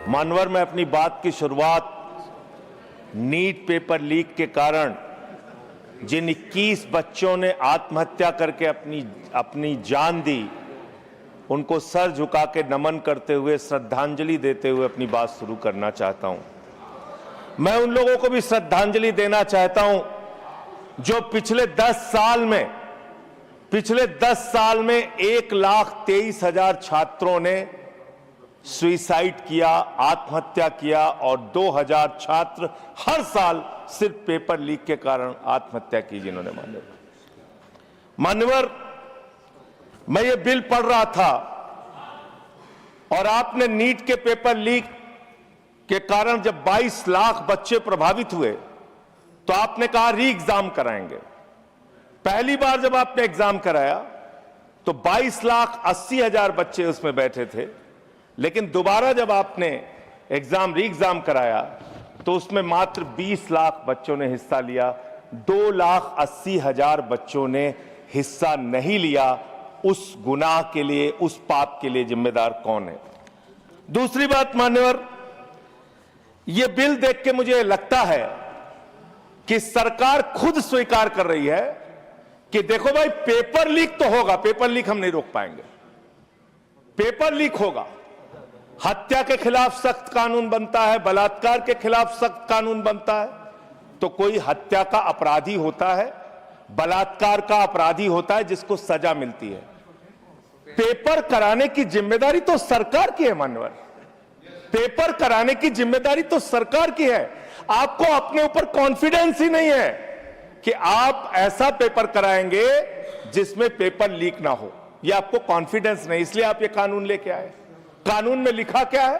मानवर में अपनी बात की शुरुआत नीट पेपर लीक के कारण जिन 21 बच्चों ने आत्महत्या करके अपनी जान दी, उनको सर झुका के नमन करते हुए, श्रद्धांजलि देते हुए अपनी बात शुरू करना चाहता हूं। मैं उन लोगों को भी श्रद्धांजलि देना चाहता हूं जो पिछले 10 साल में 1,23,000 छात्रों ने सुसाइड किया, आत्महत्या किया और 2,000 छात्र हर साल सिर्फ पेपर लीक के कारण आत्महत्या की जिन्होंने मान्यवर, मैं ये बिल पढ़ रहा था और आपने नीट के पेपर लीक के कारण जब 22 लाख बच्चे प्रभावित हुए तो आपने कहा री एग्जाम कराएंगे। पहली बार जब आपने एग्जाम कराया तो 22,80,000 बच्चे उसमें बैठे थे, लेकिन दोबारा जब आपने री एग्जाम कराया तो उसमें मात्र 20 लाख बच्चों ने हिस्सा लिया, 2,80,000 बच्चों ने हिस्सा नहीं लिया। उस गुनाह के लिए, उस पाप के लिए जिम्मेदार कौन है? दूसरी बात मान्यवर, यह बिल देख के मुझे लगता है कि सरकार खुद स्वीकार कर रही है कि देखो भाई, पेपर लीक तो होगा, पेपर लीक हम नहीं रोक पाएंगे, पेपर लीक होगा। हत्या के खिलाफ सख्त कानून बनता है, बलात्कार के खिलाफ सख्त कानून बनता है। तो कोई हत्या का अपराधी होता है, बलात्कार का अपराधी होता है जिसको सजा मिलती है। पेपर कराने की जिम्मेदारी तो सरकार की है मान्यवर, पेपर कराने की जिम्मेदारी तो सरकार की है। आपको अपने ऊपर कॉन्फिडेंस ही नहीं है कि आप ऐसा पेपर कराएंगे जिसमें पेपर लीक ना हो, यह आपको कॉन्फिडेंस नहीं, इसलिए आप ये कानून लेके आए। कानून में लिखा क्या है?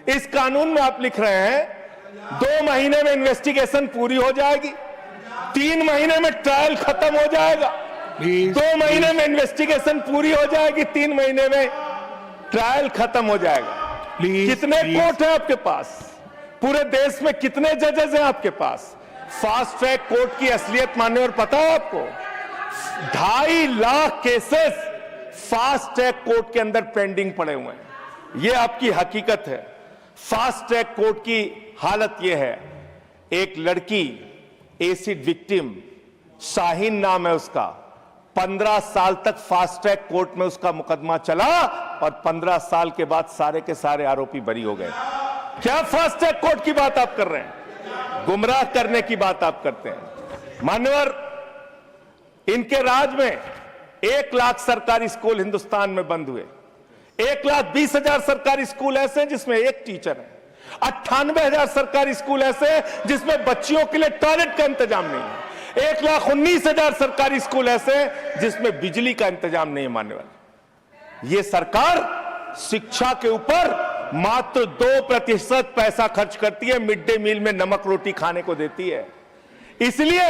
इस कानून में आप लिख रहे हैं 2 महीने में इन्वेस्टिगेशन पूरी हो जाएगी, 3 महीने में ट्रायल खत्म हो जाएगा, 2 महीने में इन्वेस्टिगेशन पूरी हो जाएगी, 3 महीने में ट्रायल खत्म हो जाएगा। कितने कोर्ट हैं आपके पास? पूरे देश में कितने जजेस हैं आपके पास? फास्ट ट्रैक कोर्ट की असलियत मान्यवर पता है आपको? 2.5 lakh cases fast track court के अंदर पेंडिंग पड़े हुए हैं। यह आपकी हकीकत है। फास्ट ट्रैक कोर्ट की हालत यह है, एक लड़की एसिड विक्टिम, शाहीन नाम है उसका, 15 साल तक फास्ट ट्रैक कोर्ट में उसका मुकदमा चला और 15 साल के बाद सारे के सारे आरोपी बरी हो गए। क्या फास्ट ट्रैक कोर्ट की बात आप कर रहे हैं? गुमराह करने की बात आप करते हैं मान्यवर। इनके राज में 1 लाख सरकारी स्कूल हिंदुस्तान में बंद हुए, 1,20,000 सरकारी स्कूल ऐसे हैं जिसमें एक टीचर है, 98,000 सरकारी स्कूल ऐसे हैं जिसमें बच्चियों के लिए टॉयलेट का इंतजाम नहीं है, 1,19,000 सरकारी स्कूल ऐसे हैं जिसमें बिजली का इंतजाम नहीं है मान्यवर। यह सरकार शिक्षा के ऊपर मात्र 2% पैसा खर्च करती है, मिड डे मील में नमक रोटी खाने को देती है। इसलिए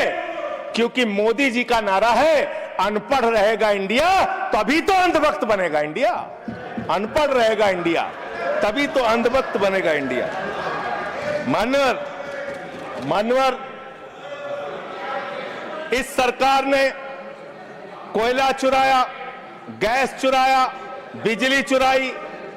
क्योंकि मोदी जी का नारा है अनपढ़ रहेगा इंडिया तभी तो अंधभक्त बनेगा इंडिया, अनपढ़ रहेगा इंडिया तभी तो अंधभक्त बनेगा इंडिया। मान्यवर, इस सरकार ने कोयला चुराया, गैस चुराया, बिजली चुराई,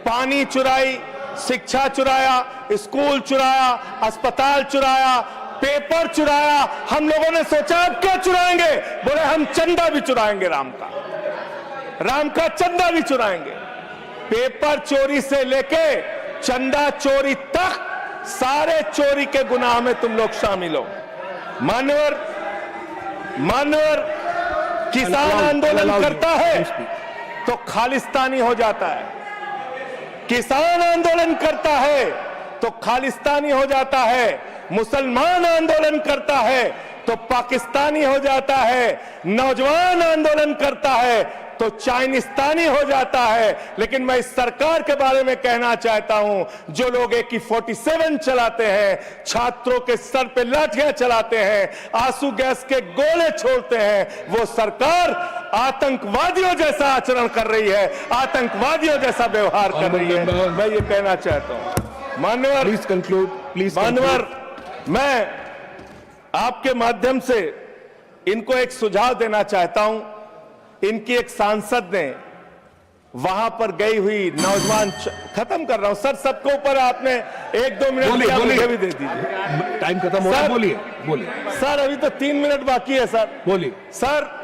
पानी चुराई, शिक्षा चुराया, स्कूल चुराया, अस्पताल चुराया, पेपर चुराया। हम लोगों ने सोचा अब क्या चुराएंगे? बोले हम चंदा भी चुराएंगे, राम का चंदा भी चुराएंगे। पेपर चोरी से लेके चंदा चोरी तक सारे चोरी के गुनाह में तुम लोग शामिल हो। मान्यवर, किसान आंदोलन करता है तो खालिस्तानी हो जाता है, किसान आंदोलन करता है तो खालिस्तानी हो जाता है, मुसलमान आंदोलन करता है तो पाकिस्तानी हो जाता है, नौजवान आंदोलन करता है तो चाइनिस्तानी हो जाता है। लेकिन मैं इस सरकार के बारे में कहना चाहता हूं, जो लोग AK-47 चलाते हैं, छात्रों के सर पे लाठियां चलाते हैं, आंसू गैस के गोले छोड़ते हैं, वो सरकार आतंकवादियों जैसा आचरण कर रही है, आतंकवादियों जैसा व्यवहार कर रही है। मैं ये कहना चाहता हूं मान्यवर, प्लीज कंक्लूड, प्लीज मान्यवर, मैं आपके माध्यम से इनको एक सुझाव देना चाहता हूं। इनकी एक सांसद ने वहां पर गई हुई नौजवान, खत्म कर रहा हूं सर, सबके ऊपर आपने 1-2 मिनट मुझे भी दे दीजिए, टाइम खत्म हो रहा है, बोलिए सर, अभी तो 3 मिनट बाकी है सर, बोलिए सर।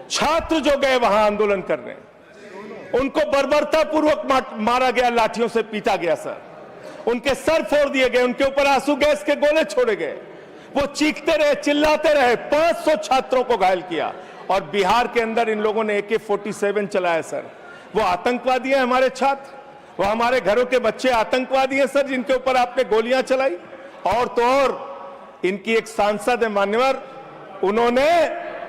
छात्र जो गए वहां आंदोलन करने, उनको बर्बरता पूर्वक मारा गया, लाठियों से पीटा गया सर, उनके सर फोड़ दिए गए, उनके ऊपर आंसू गैस के गोले छोड़े गए, वो चीखते रहे, चिल्लाते रहे, 500 छात्रों को घायल किया। और बिहार के अंदर इन लोगों ने AK-47 चलाया सर। वो आतंकवादी हैं हमारे छात्र, वो हमारे घरों के बच्चे आतंकवादी हैं सर, जिनके ऊपर आपने गोलियां चलाई। और तो और इनकी एक सांसद है मान्यवर, उन्होंने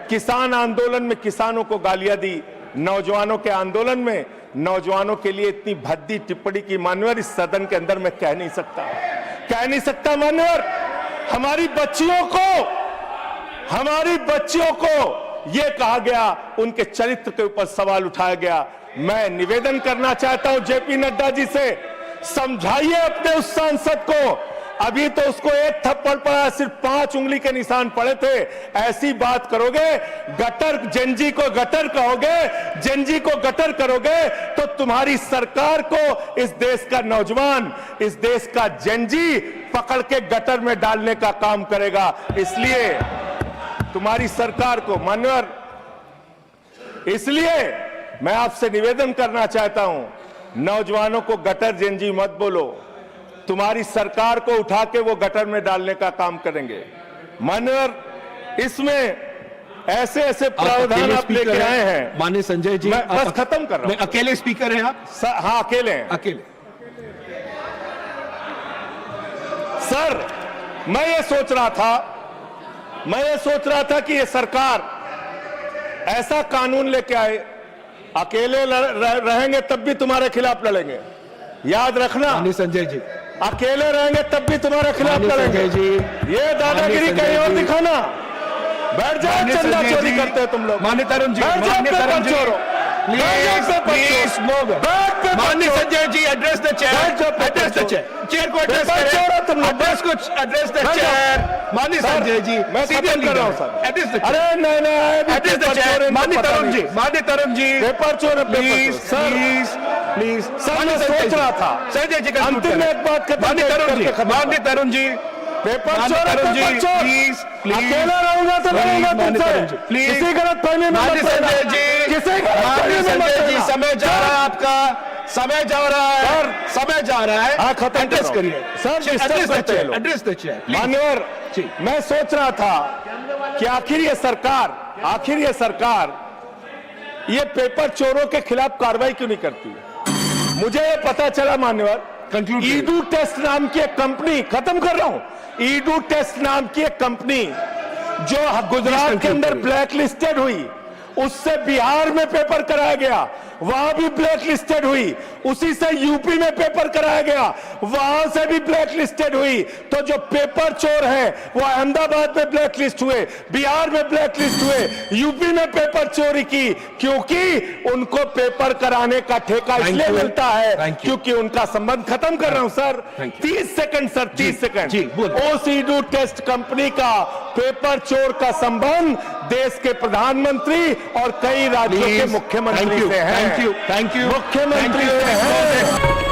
किसान आंदोलन में किसानों को गालियां दी, नौजवानों के आंदोलन में नौजवानों के लिए इतनी भद्दी टिप्पणी की मान्यवर, इस सदन के अंदर मैं कह नहीं सकता मान्यवर। हमारी बच्चियों को यह कहा गया, उनके चरित्र के ऊपर सवाल उठाया गया। मैं निवेदन करना चाहता हूं JP नड्डा जी से, समझाइए अपने उस सांसद को, अभी तो उसको एक थप्पड़ पड़ा, सिर्फ 5 उंगली के निशान पड़े थे। ऐसी बात करोगे, गटर जेनजी को गटर कहोगे, जेनजी को गटर करोगे, तो तुम्हारी सरकार को इस देश का नौजवान, इस देश का जेनजी पकड़ के गटर में डालने का काम करेगा। इसलिए तुम्हारी सरकार को मान्यवर, इसलिए मैं आपसे निवेदन करना चाहता हूं, नौजवानों को गटर जेनजी मत बोलो, तुम्हारी सरकार को उठा के वो गटर में डालने का काम करेंगे मान्यवर। इसमें ऐसे प्रावधान आप लेके आए हैं माननीय संजय जी, मैं बस खत्म कर रहा हूं। अकेले स्पीकर हैं आप? हाँ, अकेले हैं। अकेले सर, मैं ये सोच रहा था कि ये सरकार ऐसा कानून लेके आए, अकेले रहेंगे तब भी तुम्हारे खिलाफ लड़ेंगे, याद रखना। माननीय संजय जी, अकेले रहेंगे तब भी तुम्हारे खिलाफ लड़ेंगे जी। ये दादागिरी कहीं और दिखाना, बैठ जाओ, चंदा चोरी करते हो तुम लोग। माननीय तरुण जी, माननीय Sanjay ji, address the chair को एड्रेस द चेयर। माननीय संजय जी, मैं सीरियल कर रहा हूं सर, एड्रेस द अरे नहीं, एड्रेस द चेयर। माननीय तरुण जी, पेपर चोर, प्लीज सर, मैं सोच रहा था संजय जी, अंतिम में एक बात माननीय तरुण जी, पेपर चोर, प्लीज, अकेला रहूंगा तो लड़ूंगा तुमसे, किसी गलत फहमी में मत पड़ना, किसी गलत फहमी में मत पड़ना। समय जा रहा है आपका, समय जा रहा है। हाँ, खत्म एड्रेस करिए सर, एड्रेस द चेयर। मान्यवर, मैं सोच रहा था कि आखिर ये सरकार ये पेपर चोरों के खिलाफ कार्रवाई क्यों नहीं करती। मुझे ये पता चला मान्यवर, ईडू टेस्ट नाम की एक कंपनी, खत्म कर रहा हूं, ईडू टेस्ट नाम की एक कंपनी जो गुजरात के अंदर ब्लैक लिस्टेड हुई, उससे बिहार में पेपर कराया गया, वहां भी ब्लैक लिस्टेड हुई, उसी से यूपी में पेपर कराया गया, वहां से भी ब्लैक लिस्टेड हुई। तो जो पेपर चोर हैं वो अहमदाबाद में ब्लैक लिस्ट हुए, बिहार में ब्लैक लिस्ट हुए, यूपी में पेपर चोरी की, क्योंकि उनको पेपर कराने का ठेका इसलिए मिलता है क्योंकि उनका संबंध, खत्म कर रहा हूं सर, 30 सेकंड सर, 30 सेकंड। उस ईडू टेस्ट कंपनी का पेपर चोर का संबंध देश के प्रधानमंत्री और कई राज्यों के मुख्यमंत्री से है। थैंक यू मुख्यमंत्री से है।